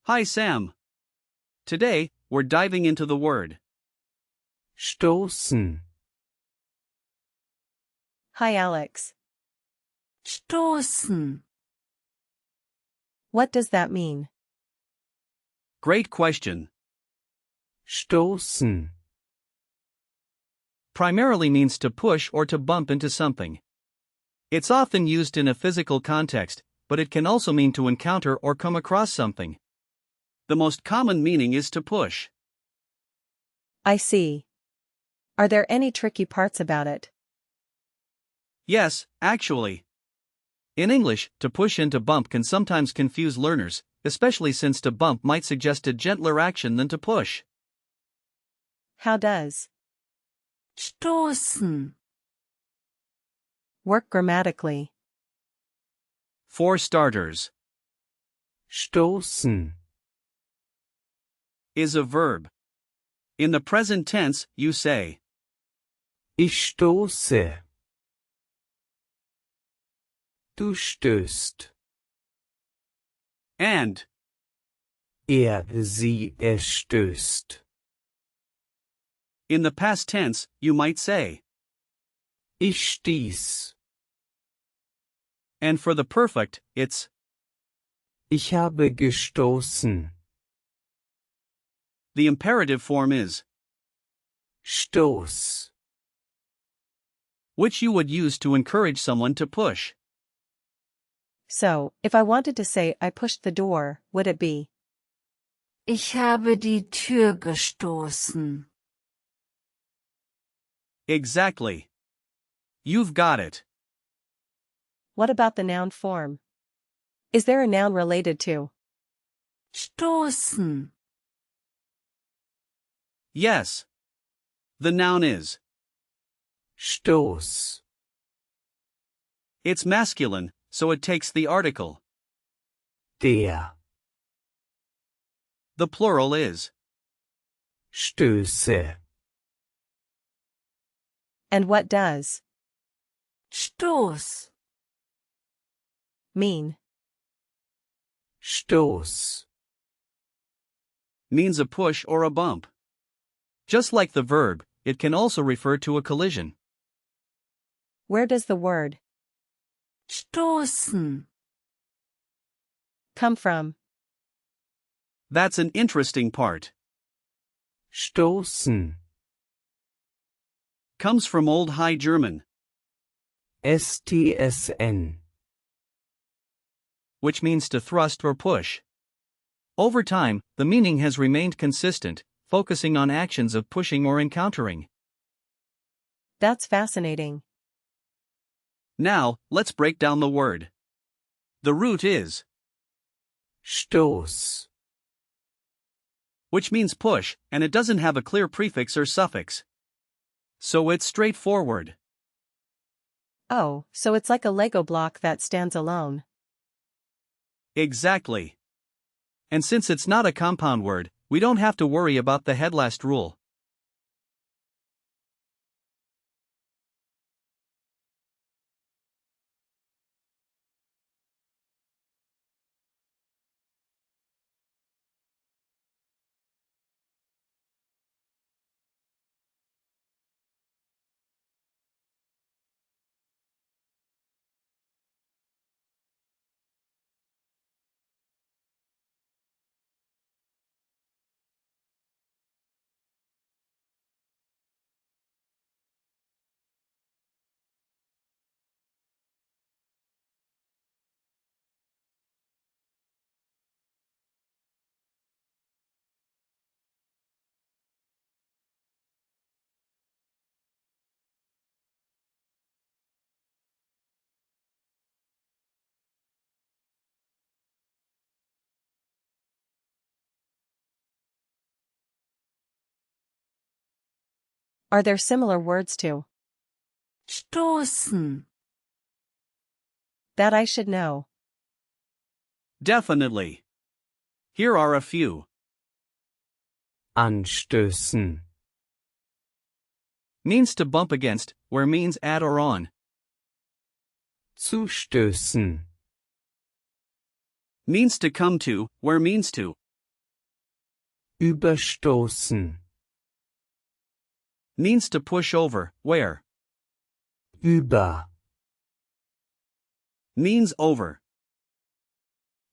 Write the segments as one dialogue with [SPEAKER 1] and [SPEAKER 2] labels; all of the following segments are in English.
[SPEAKER 1] Hi Sam. Today, we're diving into the word
[SPEAKER 2] stoßen,
[SPEAKER 3] Hi Alex.
[SPEAKER 4] stoßen,
[SPEAKER 3] What does that mean?
[SPEAKER 1] Great question.
[SPEAKER 2] stoßen,
[SPEAKER 1] Primarily means to push or to bump into something. It's often used in a physical context, but it can also mean to encounter or come across something. The most common meaning is to push.
[SPEAKER 3] I see. Are there any tricky parts about it?
[SPEAKER 1] Yes, actually. In English, to push and to bump can sometimes confuse learners, especially since to bump might suggest a gentler action than to push.
[SPEAKER 3] How does
[SPEAKER 4] stoßen,
[SPEAKER 3] work grammatically?
[SPEAKER 1] For starters,
[SPEAKER 2] stoßen,
[SPEAKER 1] is a verb. In the present tense, you say,
[SPEAKER 2] ich stoße. Du stößt.
[SPEAKER 1] and.
[SPEAKER 2] Sie, stößt.
[SPEAKER 1] In the past tense, you might say,
[SPEAKER 2] Ich stieß.
[SPEAKER 1] and for the perfect, it's.
[SPEAKER 2] Ich habe gestoßen.
[SPEAKER 1] The imperative form is,
[SPEAKER 2] Stoß.
[SPEAKER 1] which you would use to encourage someone to push.
[SPEAKER 3] So, if I wanted to say I pushed the door, would it be
[SPEAKER 4] ich habe die Tür gestoßen.
[SPEAKER 1] Exactly. You've got it.
[SPEAKER 3] What about the noun form? Is there a noun related to
[SPEAKER 4] Stoßen,
[SPEAKER 1] Yes. The noun is.
[SPEAKER 2] Stoß.
[SPEAKER 1] It's masculine, so it takes the article.
[SPEAKER 2] Der.
[SPEAKER 1] The plural is.
[SPEAKER 2] Stöße.
[SPEAKER 3] and what does
[SPEAKER 4] Stoß,
[SPEAKER 3] mean?
[SPEAKER 2] Stoß.
[SPEAKER 1] Means a push or a bump. Just like the verb, it can also refer to a collision.
[SPEAKER 3] Where does the word
[SPEAKER 4] stoßen,
[SPEAKER 3] come from?
[SPEAKER 1] That's an interesting part.
[SPEAKER 2] Stoßen.
[SPEAKER 1] Comes from Old High German,
[SPEAKER 2] STSN.
[SPEAKER 1] which means to thrust or push. Over time, the meaning has remained consistent, focusing on actions of pushing or encountering.
[SPEAKER 3] That's fascinating.
[SPEAKER 1] Now, let's break down the word. The root is,
[SPEAKER 2] Stoß.
[SPEAKER 1] which means push, and it doesn't have a clear prefix or suffix. So it's straightforward.
[SPEAKER 3] Oh, so it's like a Lego block that stands alone.
[SPEAKER 1] Exactly. And since it's not a compound word, we don't have to worry about the headlast rule.
[SPEAKER 3] Are there similar words to
[SPEAKER 4] stoßen,
[SPEAKER 3] that I should know?
[SPEAKER 1] Definitely. Here are a few.
[SPEAKER 2] Anstößen.
[SPEAKER 1] Means to bump against, where means at or on.
[SPEAKER 2] Zustößen.
[SPEAKER 1] Means to come to, where means to.
[SPEAKER 2] Überstoßen.
[SPEAKER 1] Means to push over, where.
[SPEAKER 2] Über.
[SPEAKER 1] Means over.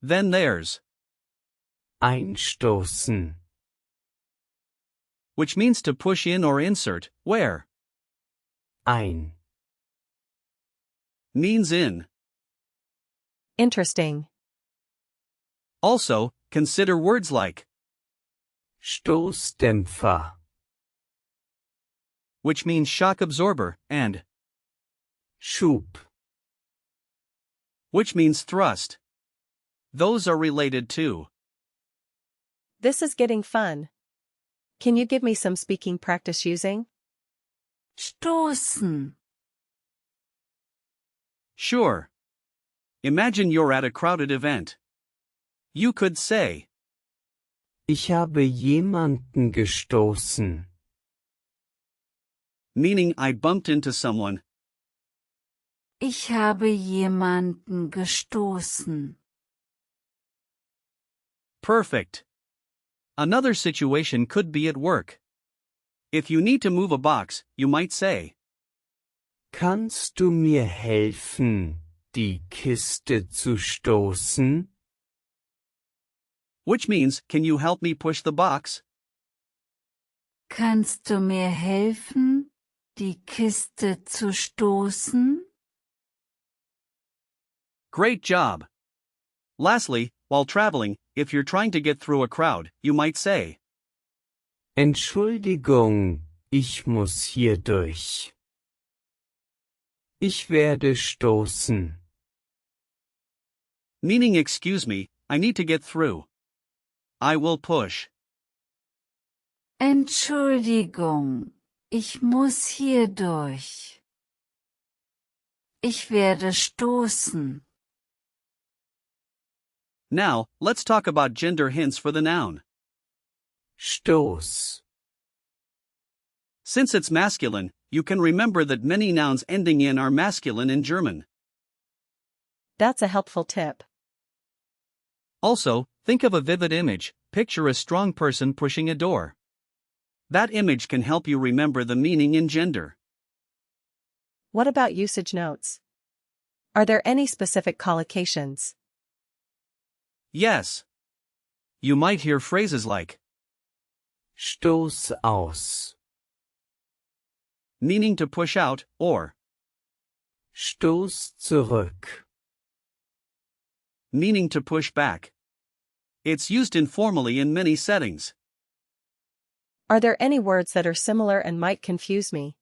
[SPEAKER 1] Then there's,
[SPEAKER 2] Einstoßen.
[SPEAKER 1] which means to push in or insert, where.
[SPEAKER 2] Ein.
[SPEAKER 1] Means in.
[SPEAKER 3] Interesting.
[SPEAKER 1] Also, consider words like,
[SPEAKER 2] Stoßdämpfer.
[SPEAKER 1] which means shock absorber, and,
[SPEAKER 2] Schub.
[SPEAKER 1] which means thrust. Those are related too.
[SPEAKER 3] This is getting fun. Can you give me some speaking practice using?
[SPEAKER 4] stoßen,
[SPEAKER 1] Sure. Imagine you're at a crowded event. You could say,
[SPEAKER 2] Ich habe jemanden gestoßen.
[SPEAKER 1] meaning I bumped into someone.
[SPEAKER 4] ich habe jemanden gestoßen.
[SPEAKER 1] Perfect. Another situation could be at work. If you need to move a box, you might say,
[SPEAKER 2] Kannst du mir helfen, die Kiste zu stoßen?
[SPEAKER 1] which means, can you help me push the box?
[SPEAKER 4] Kannst du mir helfen, die Kiste zu stoßen?
[SPEAKER 1] Great job. Lastly, while traveling, if you're trying to get through a crowd, you might say,
[SPEAKER 2] Entschuldigung, ich muss hier durch. Ich werde stoßen.
[SPEAKER 1] meaning excuse me, I need to get through. I will push.
[SPEAKER 4] Entschuldigung, ich muss hier durch. Ich werde stoßen.
[SPEAKER 1] Now, let's talk about gender hints for the noun.
[SPEAKER 2] Stoß.
[SPEAKER 1] Since it's masculine, you can remember that many nouns ending in are masculine in German.
[SPEAKER 3] That's a helpful tip.
[SPEAKER 1] Also, think of a vivid image, picture a strong person pushing a door. That image can help you remember the meaning in gender.
[SPEAKER 3] What about usage notes? Are there any specific collocations?
[SPEAKER 1] Yes. You might hear phrases like,
[SPEAKER 2] Stoß aus.
[SPEAKER 1] meaning to push out, or,
[SPEAKER 2] Stoß zurück.
[SPEAKER 1] meaning to push back. It's used informally in many settings.
[SPEAKER 3] Are there any words that are similar and might confuse me?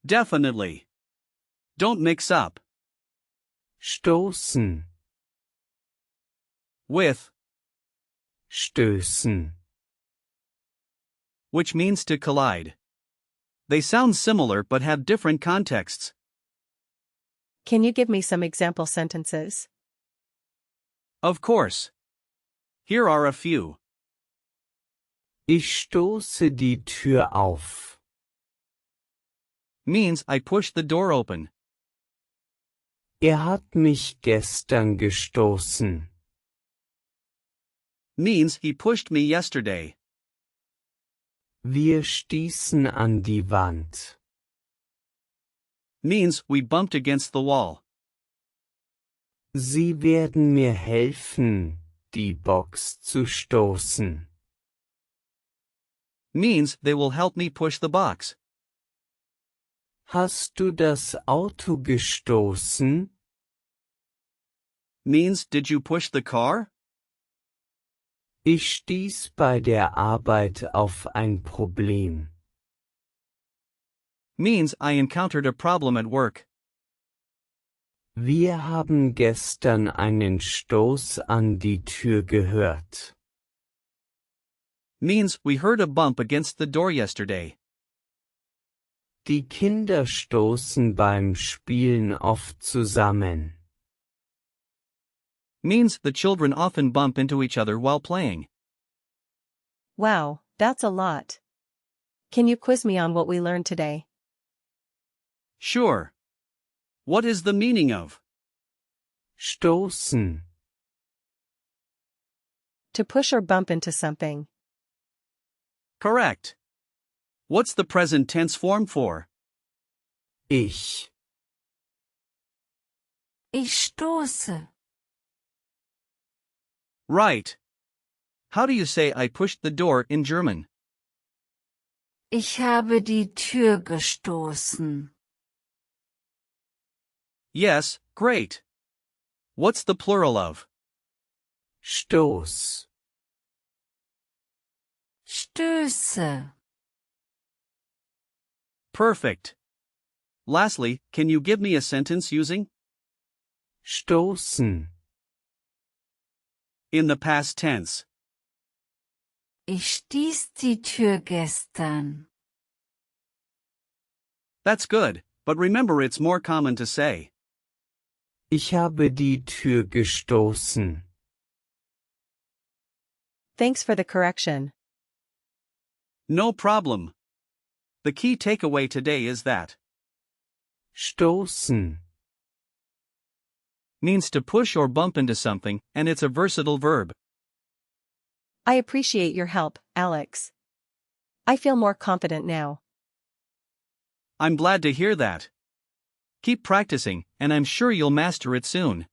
[SPEAKER 1] Definitely. Don't mix up
[SPEAKER 2] Stoßen.
[SPEAKER 1] with,
[SPEAKER 2] Stößen.
[SPEAKER 1] which means to collide. They sound similar but have different contexts.
[SPEAKER 3] Can you give me some example sentences?
[SPEAKER 1] Of course. Here are a few.
[SPEAKER 2] Ich stoße die Tür auf.
[SPEAKER 1] Means I push the door open.
[SPEAKER 2] Hat mich gestern gestoßen.
[SPEAKER 1] Means he pushed me yesterday.
[SPEAKER 2] Wir stießen an die Wand.
[SPEAKER 1] Means we bumped against the wall.
[SPEAKER 2] Sie werden mir helfen, die Box zu stoßen.
[SPEAKER 1] Means they will help me push the box.
[SPEAKER 2] Hast du das Auto gestoßen?
[SPEAKER 1] Means did you push the car?
[SPEAKER 2] Ich stieß bei der Arbeit auf ein Problem.
[SPEAKER 1] Means I encountered a problem at work.
[SPEAKER 2] Wir haben gestern einen Stoß an die Tür gehört.
[SPEAKER 1] Means we heard a bump against the door yesterday.
[SPEAKER 2] Die Kinder stoßen beim Spielen oft zusammen.
[SPEAKER 1] Means the children often bump into each other while playing.
[SPEAKER 3] Wow, that's a lot. Can you quiz me on what we learned today?
[SPEAKER 1] Sure. What is the meaning of
[SPEAKER 2] Stoßen.
[SPEAKER 3] To push or bump into something.
[SPEAKER 1] Correct. What's the present tense form for?
[SPEAKER 2] Ich.
[SPEAKER 4] Ich stoße.
[SPEAKER 1] Right. How do you say I pushed the door in German?
[SPEAKER 4] Ich habe die Tür gestoßen.
[SPEAKER 1] Yes, great. What's the plural of?
[SPEAKER 2] Stoß.
[SPEAKER 4] Stöße.
[SPEAKER 1] Perfect. Lastly, can you give me a sentence using
[SPEAKER 2] Stoßen.
[SPEAKER 1] in the past tense?
[SPEAKER 4] Ich stieß die Tür gestern.
[SPEAKER 1] That's good, but remember it's more common to say
[SPEAKER 2] Ich habe die Tür gestoßen.
[SPEAKER 3] Thanks for the correction.
[SPEAKER 1] no problem. The key takeaway today is that
[SPEAKER 2] Stoßen.
[SPEAKER 1] means to push or bump into something, and it's a versatile verb.
[SPEAKER 3] I appreciate your help, Alex. I feel more confident now.
[SPEAKER 1] I'm glad to hear that. Keep practicing, and I'm sure you'll master it soon.